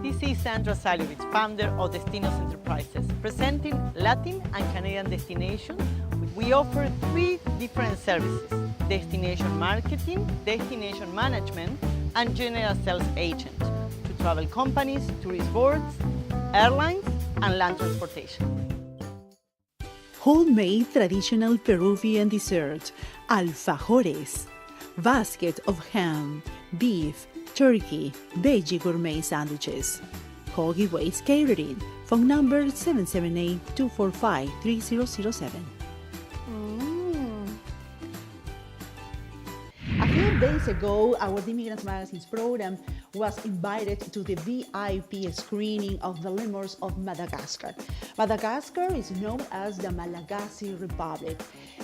This is Sandra Salivich, founder of Destinos Enterprises, presenting Latin and Canadian destinations. We offer 3 different services: destination marketing, destination management, and general sales agent to travel companies, tourist boards, airlines, and land transportation. Homemade traditional Peruvian dessert, alfajores, basket of ham, beef, turkey, veggie gourmet sandwiches. Hoagie Waste Catering, phone number 778-245-3007. A few days ago, our Immigrants Magazine's program was invited to the VIP screening of the Lemurs of Madagascar. Madagascar is known as the Malagasy Republic.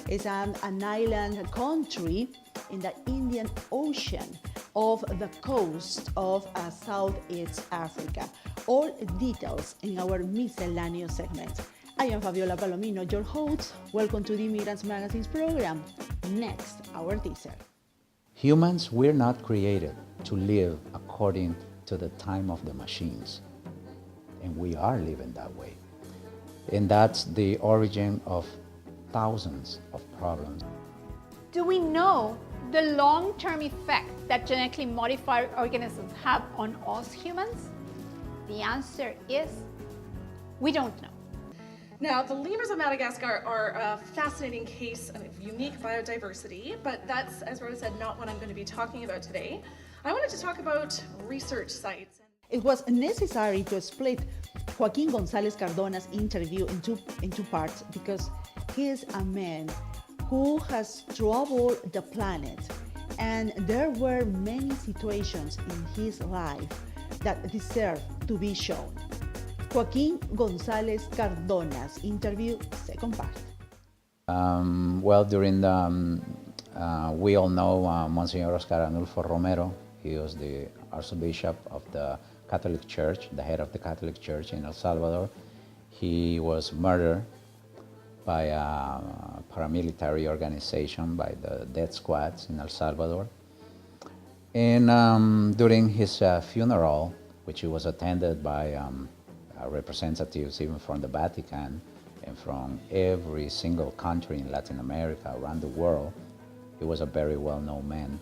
It's an island country in the Indian Ocean off the coast of Southeast Africa. All details in our miscellaneous segment. I am Fabiola Palomino, your host. Welcome to the Immigrants Magazine's program. Next, our teaser. Humans, we're not created to live according to the time of the machines. And we are living that way. And that's the origin of thousands of problems. Do we know the long-term effect that genetically modified organisms have on us humans? The answer is, we don't know. Now, the lemurs of Madagascar are a fascinating case of unique biodiversity, but that's, as Rhoda said, not what I'm going to be talking about today. I wanted to talk about research sites. It was necessary to split Joaquin Gonzales Cardona's interview into parts because he is a man who has traveled the planet, and there were many situations in his life that deserve to be shown. Joaquin Gonzales Cardona's interview, second part. Well, during the, we all know Monsignor Oscar Anulfo Romero. He was the Archbishop of the Catholic Church, the head of the Catholic Church in El Salvador. He was murdered by a paramilitary organization, by the death squads in El Salvador. And during his funeral, which was attended by representatives even from the Vatican and from every single country in Latin America, around the world, he was a very well-known man.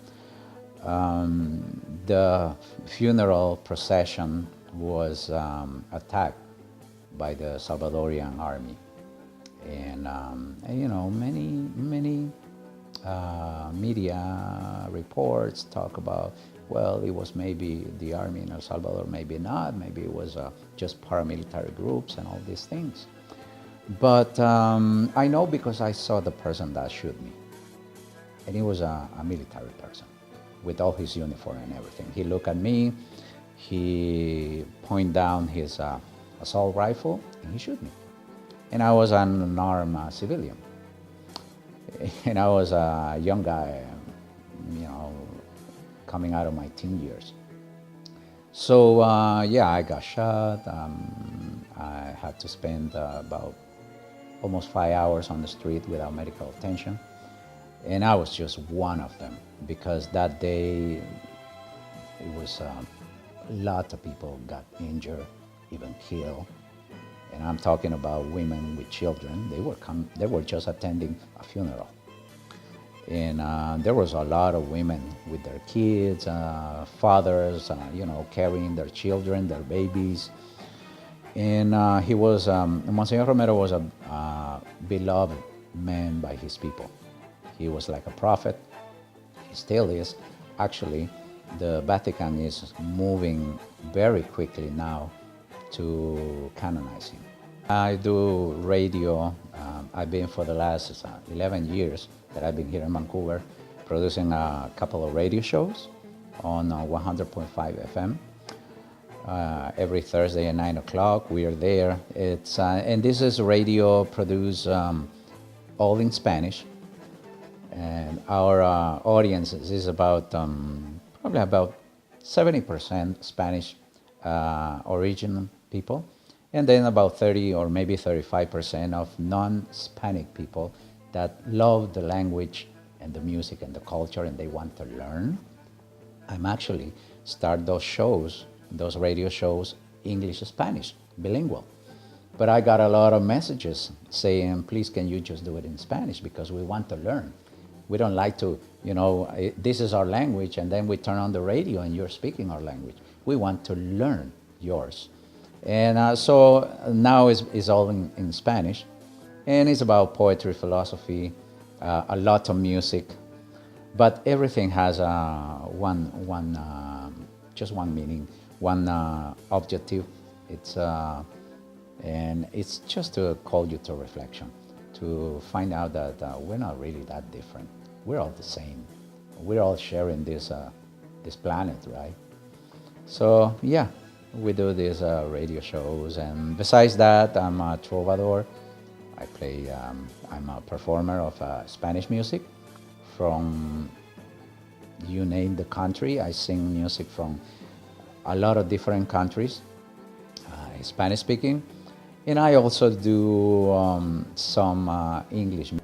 The funeral procession was attacked by the Salvadorian army. And you know, many media reports talk about, well, it was maybe the army in El Salvador, maybe not, maybe it was just paramilitary groups and all these things. But I know because I saw the person that shot me. And he was a military person with all his uniform and everything. He looked at me, he pointed down his assault rifle, and he shot me. And I was an unarmed civilian. And I was a young guy, you know, coming out of my teen years. So yeah, I got shot. I had to spend about almost 5 hours on the street without medical attention. And I was just one of them, because that day it was a lot of people got injured, even killed. And I'm talking about women with children. They were just attending a funeral. And there was a lot of women with their kids, fathers, you know, carrying their children, their babies. And he was, Monsignor Romero was a beloved man by his people. He was like a prophet. He still is. Actually, the Vatican is moving very quickly now to canonize him. I do radio. I've been for the last 11 years that I've been here in Vancouver, producing a couple of radio shows on 100.5 FM. Every Thursday at 9 o'clock, we are there. It's and this is radio produced all in Spanish. And our audience is about probably about 70% Spanish origin people, and then about 30 or maybe 35% of non-Hispanic people that love the language and the music and the culture, and they want to learn. I'm actually start those shows, those radio shows, English-Spanish, bilingual. But I got a lot of messages saying, please, can you just do it in Spanish because we want to learn. We don't like to, this is our language, and then we turn on the radio and you're speaking our language. We want to learn yours. And so now it's all in Spanish, and it's about poetry, philosophy, a lot of music, but everything has just one meaning, one objective. And it's just to call you to reflection, to find out that we're not really that different. We're all the same. We're all sharing this planet, right? So yeah, we do these radio shows, and besides that, I'm a troubadour. I play. I'm a performer of Spanish music from you name the country. I sing music from a lot of different countries, Spanish speaking, and I also do some English.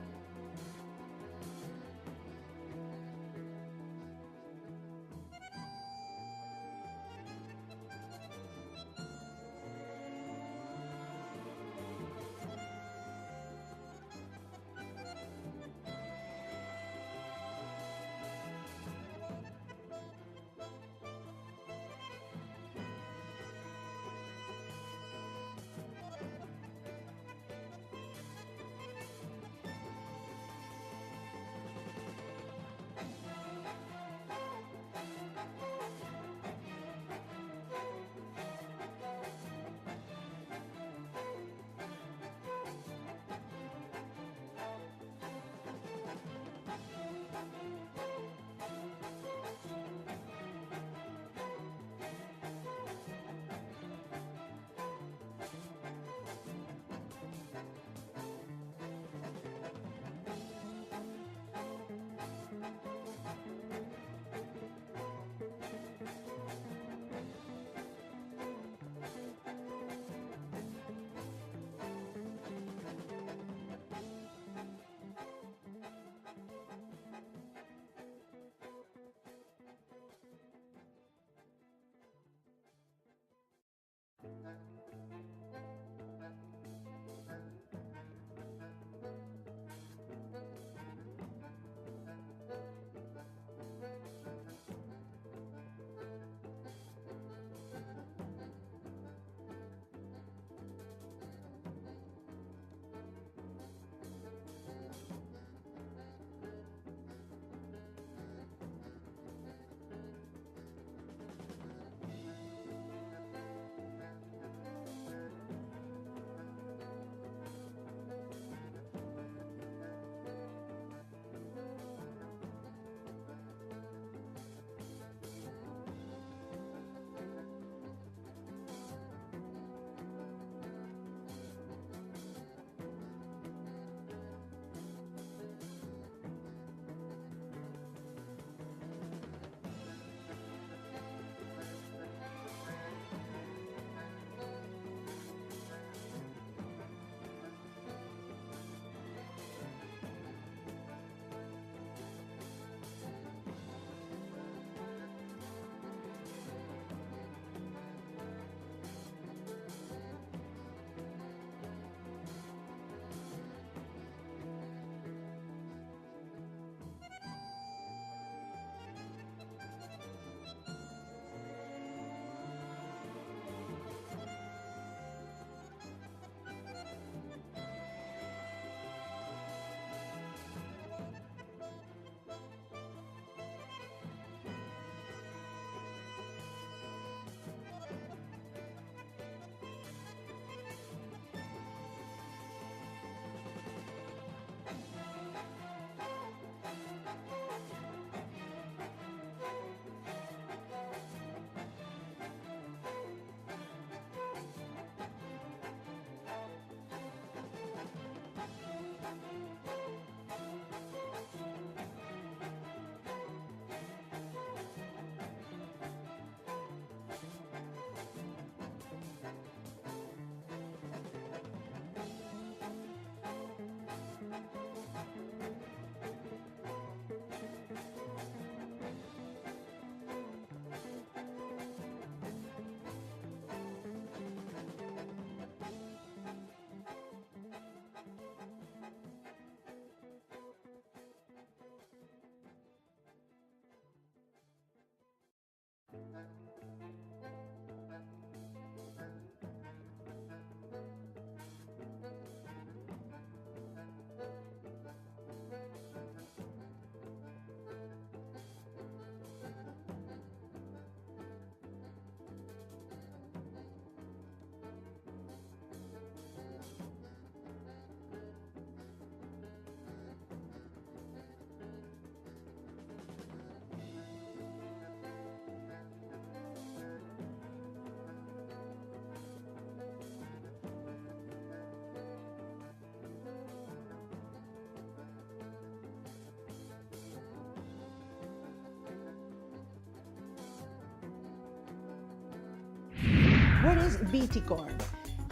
What is BT corn?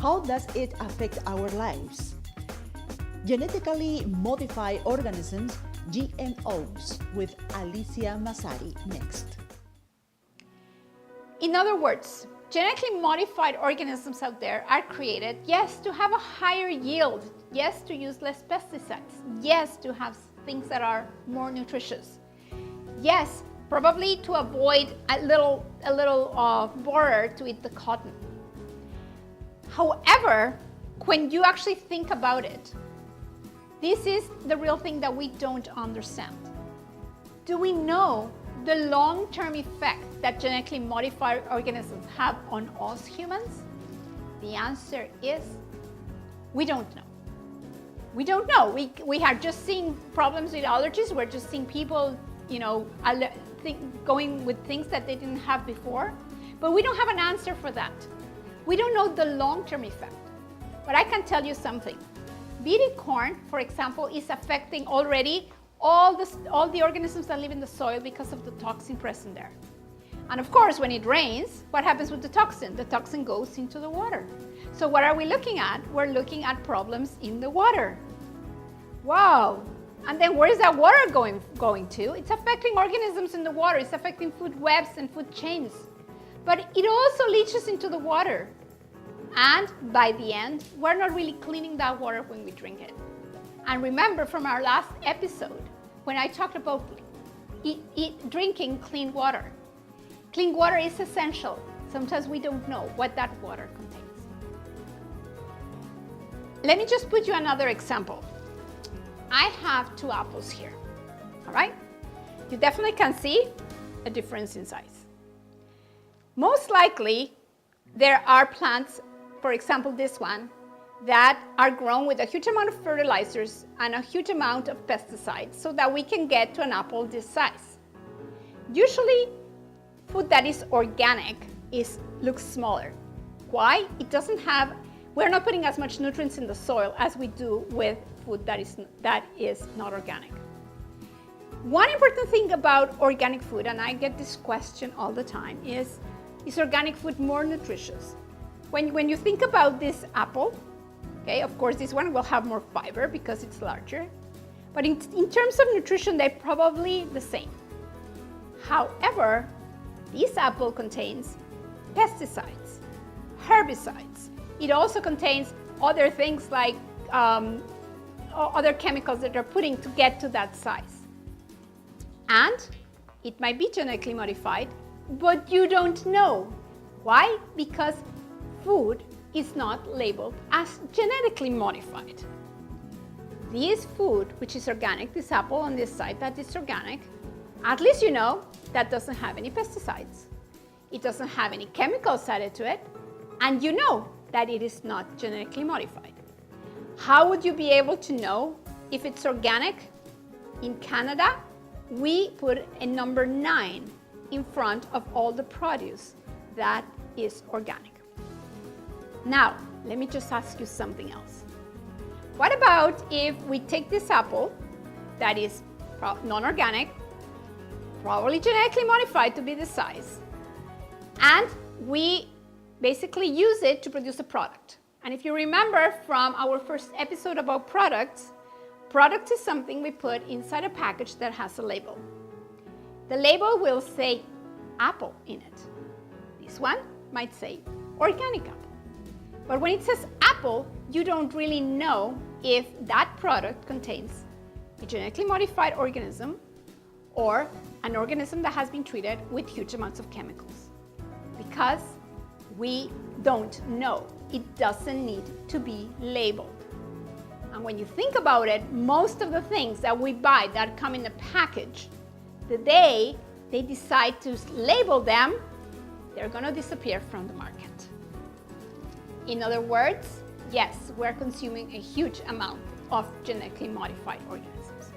How does it affect our lives? Genetically modified organisms, GMOs, with Alicia Mazari next. In other words, genetically modified organisms out there are created, yes, to have a higher yield, yes, to use less pesticides, yes, to have things that are more nutritious, yes, probably to avoid a little borer to eat the cotton. However, when you actually think about it, this is the real thing that we don't understand. Do we know the long-term effect that genetically modified organisms have on us humans? The answer is we don't know. We don't know. We are just seeing problems with allergies. We're just seeing people, going with things that they didn't have before. But we don't have an answer for that. We don't know the long-term effect. But I can tell you something. BT corn, for example, is affecting already all the organisms that live in the soil because of the toxin present there. And of course, when it rains, what happens with the toxin? The toxin goes into the water. So what are we looking at? We're looking at problems in the water. Wow. And then where is that water going to? It's affecting organisms in the water. It's affecting food webs and food chains. But it also leaches into the water. And by the end, we're not really cleaning that water when we drink it. And remember from our last episode, when I talked about drinking clean water. Clean water is essential. Sometimes we don't know what that water contains. Let me just put you another example. I have 2 apples here, all right? You definitely can see a difference in size. Most likely, there are plants, for example, this one, that are grown with a huge amount of fertilizers and a huge amount of pesticides so that we can get to an apple this size. Usually, food that is organic looks smaller. Why? We're not putting as much nutrients in the soil as we do with food that is not organic. One important thing about organic food, and I get this question all the time, is organic food more nutritious? When you think about this apple, okay, of course this one will have more fiber because it's larger, but in terms of nutrition, they're probably the same. However, this apple contains pesticides, herbicides. It also contains other things like other chemicals that they're putting to get to that size. And it might be genetically modified, but you don't know. Why? Because food is not labeled as genetically modified. This food, which is organic, this apple on this side that is organic, at least you know that doesn't have any pesticides. It doesn't have any chemicals added to it, and you know that it is not genetically modified. How would you be able to know if it's organic? In Canada, we put a number 9 in front of all the produce that is organic. Now, let me just ask you something else. What about if we take this apple that is non-organic, probably genetically modified to be this size, and we basically use it to produce a product? And if you remember from our first episode about products, product is something we put inside a package that has a label. The label will say apple in it. This one might say organic apple. But when it says apple, you don't really know if that product contains a genetically modified organism or an organism that has been treated with huge amounts of chemicals. Because we don't know. It doesn't need to be labeled. And when you think about it, most of the things that we buy that come in a package, the day they decide to label them, they're going to disappear from the market. In other words, yes, we're consuming a huge amount of genetically modified organisms.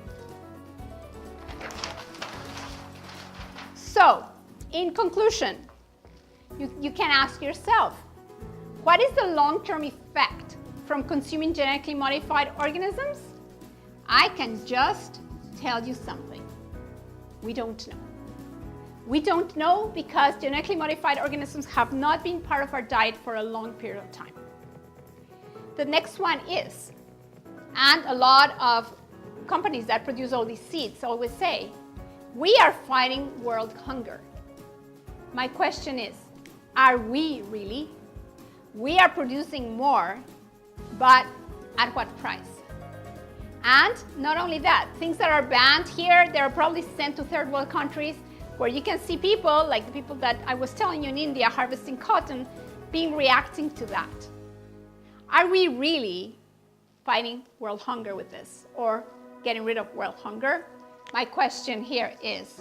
So, in conclusion, you can ask yourself, what is the long-term effect from consuming genetically modified organisms? I can just tell you something. We don't know. We don't know because genetically modified organisms have not been part of our diet for a long period of time. The next one is, and a lot of companies that produce all these seeds always say, we are fighting world hunger. My question is, are we really? We are producing more, but at what price? And not only that, things that are banned here, they're probably sent to third world countries where you can see people, like the people that I was telling you in India harvesting cotton, reacting to that. Are we really fighting world hunger with this or getting rid of world hunger? My question here is,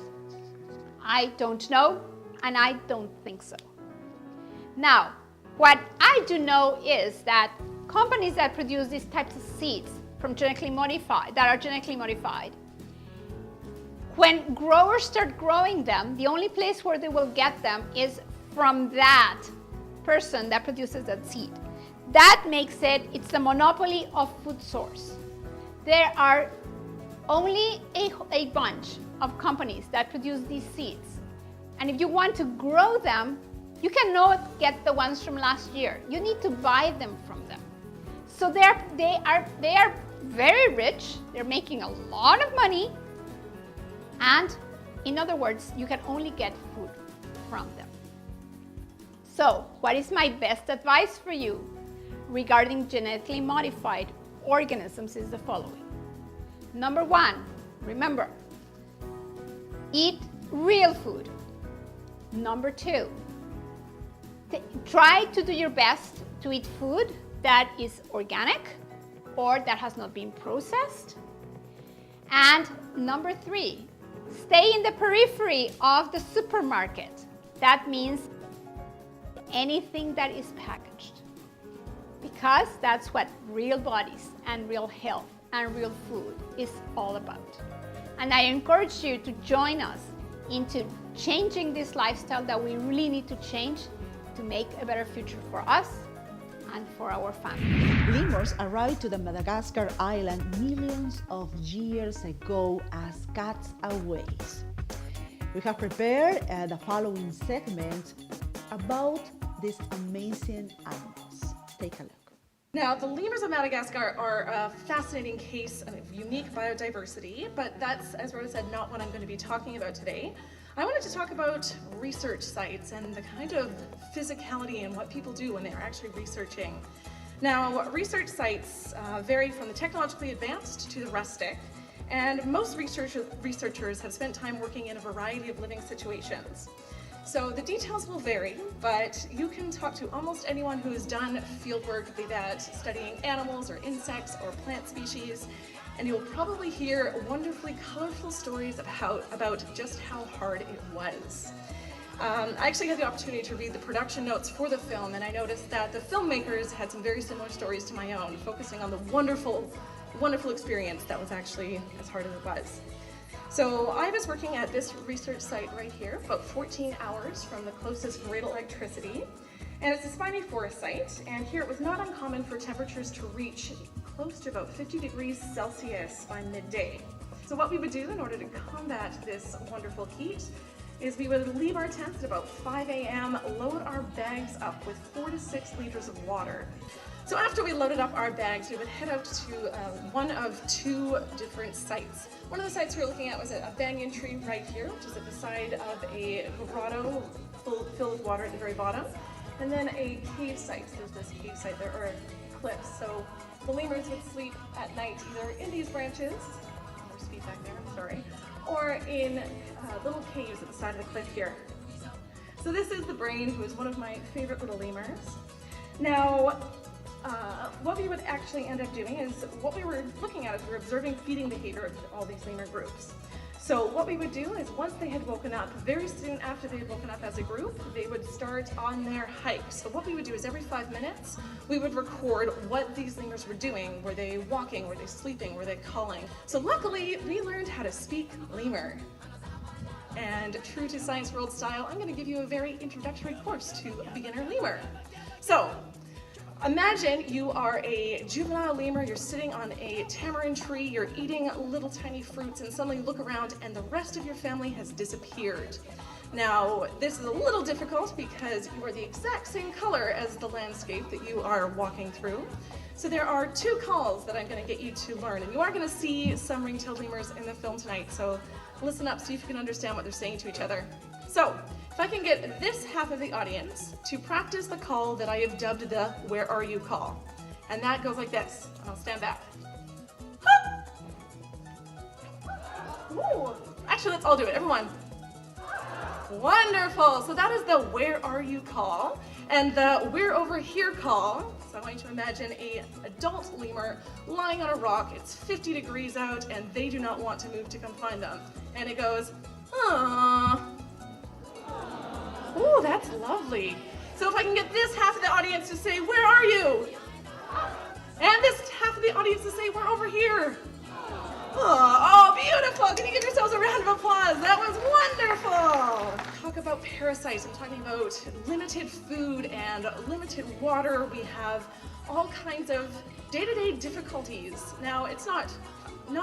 I don't know, and I don't think so. Now, what I do know is that companies that produce these types of seeds that are genetically modified, when growers start growing them, the only place where they will get them is from that person that produces that seed. That makes it's the monopoly of food source. There are only a bunch of companies that produce these seeds. And if you want to grow them, you cannot get the ones from last year. You need to buy them from them. So they are very rich. They're making a lot of money. And in other words, you can only get food from them. So what is my best advice for you regarding genetically modified organisms is the following. Number one, remember, eat real food. Number two, try to do your best to eat food that is organic or that has not been processed. And number three, stay in the periphery of the supermarket. That means anything that is packaged, because that's what real bodies and real health and real food is all about. And I encourage you to join us into changing this lifestyle that we really need to change to make a better future for us and for our family. Lemurs arrived to the Madagascar island millions of years ago as cats-aways. We have prepared the following segment about these amazing animals. Take a look. Now, the lemurs of Madagascar are a fascinating case of unique biodiversity, but that's, as Rhoda said, not what I'm going to be talking about today. I wanted to talk about research sites and the kind of physicality and what people do when they're actually researching. Now, research sites vary from the technologically advanced to the rustic, and most researchers have spent time working in a variety of living situations. So the details will vary, but you can talk to almost anyone who has done fieldwork, be that studying animals or insects or plant species, and you'll probably hear wonderfully colorful stories about just how hard it was. I actually had the opportunity to read the production notes for the film, and I noticed that the filmmakers had some very similar stories to my own, focusing on the wonderful experience that was actually as hard as it was. So I was working at this research site right here, about 14 hours from the closest grid electricity. And it's a spiny forest site, and here it was not uncommon for temperatures to reach close to about 50 degrees Celsius by midday. So what we would do in order to combat this wonderful heat is we would leave our tents at about 5 a.m., load our bags up with 4 to 6 liters of water. So after we loaded up our bags, we would head out to one of two different sites. One of the sites we were looking at was a banyan tree right here, which is at the side of a grotto filled with water at the very bottom. And then a cave site. So there's this cave site there, or cliffs. So the lemurs would sleep at night either in these branches, there's feet back there, I'm sorry, or in little caves at the side of the cliff here. So this is the brain, who is one of my favorite little lemurs. Now, what we would actually end up doing is, what we were looking at is we were observing feeding behavior of all these lemur groups. So what we would do is, once they had woken up, very soon after they had woken up as a group, they would start on their hike. So what we would do is every 5 minutes, we would record what these lemurs were doing. Were they walking? Were they sleeping? Were they calling? So luckily, we learned how to speak lemur. And true to Science World style, I'm going to give you a very introductory course to a beginner lemur. So imagine you are a juvenile lemur, you're sitting on a tamarind tree, you're eating little tiny fruits, and suddenly you look around and the rest of your family has disappeared. Now, this is a little difficult because you are the exact same color as the landscape that you are walking through. So there are two calls that I'm going to get you to learn, and you are going to see some ring-tailed lemurs in the film tonight, so listen up, see if you can understand what they're saying to each other. So, if I can get this half of the audience to practice the call that I have dubbed the "Where are you" call. And that goes like this. I'll stand back. Ooh. Actually, let's all do it, everyone. Wonderful, so that is the "Where are you" call, and the "We're over here" call. So I want you to imagine an adult lemur lying on a rock, it's 50 degrees out, and they do not want to move to come find them. And it goes, "Aww." Ooh, that's lovely. So if I can get this half of the audience to say, "Where are you?" And this half of the audience to say, "We're over here." Oh, beautiful. Can you give yourselves a round of applause? That was wonderful. Talk about parasites. I'm talking about limited food and limited water. We have all kinds of day-to-day difficulties. Now, it's not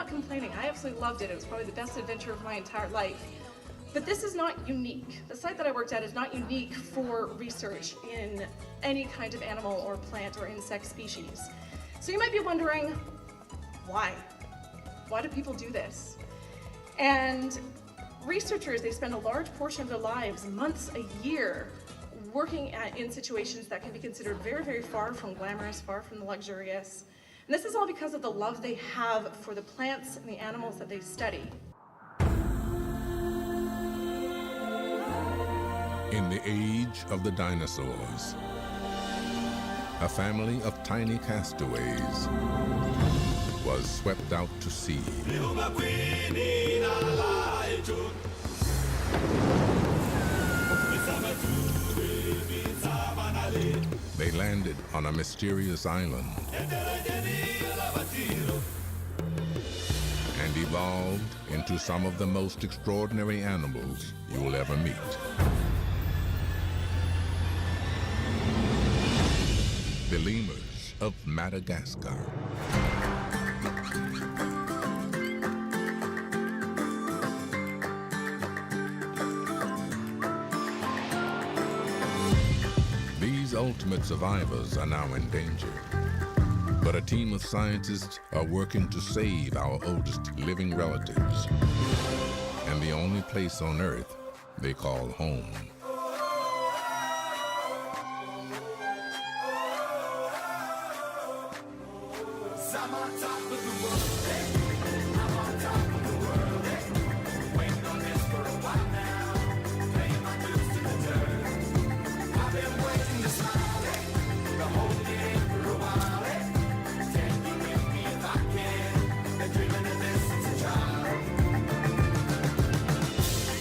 complaining. I absolutely loved it. It was probably the best adventure of my entire life. But this is not unique. The site that I worked at is not unique for research in any kind of animal or plant or insect species. So you might be wondering, why? Why do people do this? And researchers, they spend a large portion of their lives, months, a year, working in situations that can be considered very, very far from glamorous, far from the luxurious. And this is all because of the love they have for the plants and the animals that they study. In the age of the dinosaurs, a family of tiny castaways was swept out to sea. They landed on a mysterious island and evolved into some of the most extraordinary animals you will ever meet. The lemurs of Madagascar. These ultimate survivors are now in danger, but a team of scientists are working to save our oldest living relatives and the only place on Earth they call home.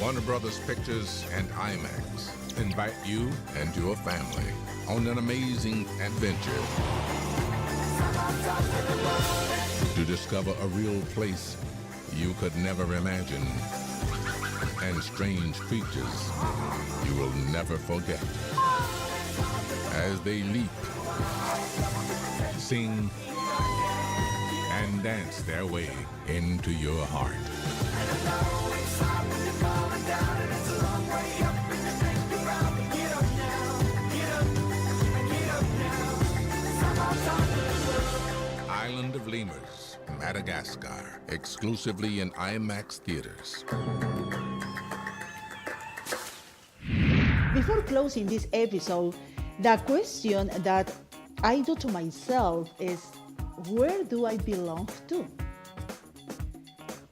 Warner Brothers Pictures and IMAX invite you and your family on an amazing adventure to discover a real place you could never imagine and strange creatures you will never forget as they leap, sing, and dance their way into your heart. Island of Lemurs, Madagascar, exclusively in IMAX theaters. Before closing this episode, the question that I do to myself is, where do I belong to?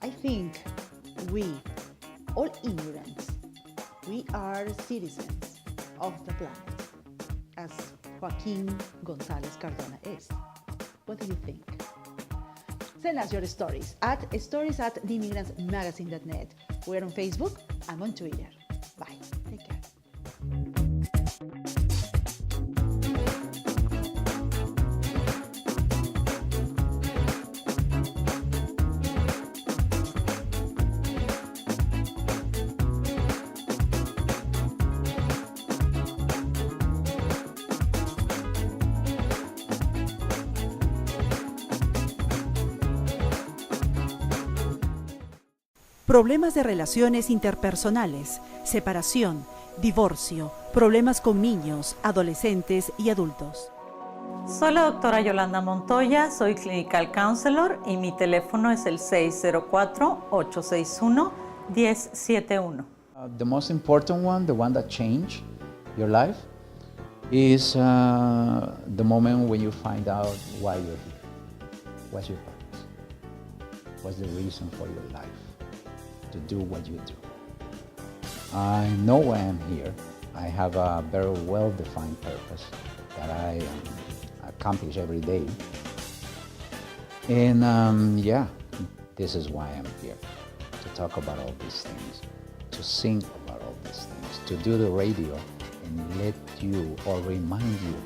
I think we, all immigrants, we are citizens of the planet, as Joaquin Gonzales Cardona is. What do you think? Send us your stories at stories@theimmigrantmagazine.net. We're on Facebook, I'm on Twitter. Bye. Take care. Problemas de relaciones interpersonales, separación, divorcio, problemas con niños, adolescentes y adultos. Soy la doctora Yolanda Montoya, soy Clinical Counselor y mi teléfono es el 604-861-1071. The most important one, the one that changed your life, is the moment when you find out why you're here. What's your purpose? What's the reason for your life to do what you do? I know why I'm here. I have a very well-defined purpose that I accomplish every day. And yeah, this is why I'm here, to talk about all these things, to sing about all these things, to do the radio and let you or remind you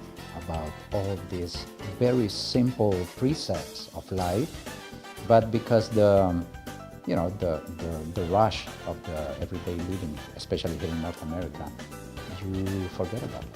about all these very simple precepts of life, but because the rush of the everyday living, especially here in North America, you forget about it.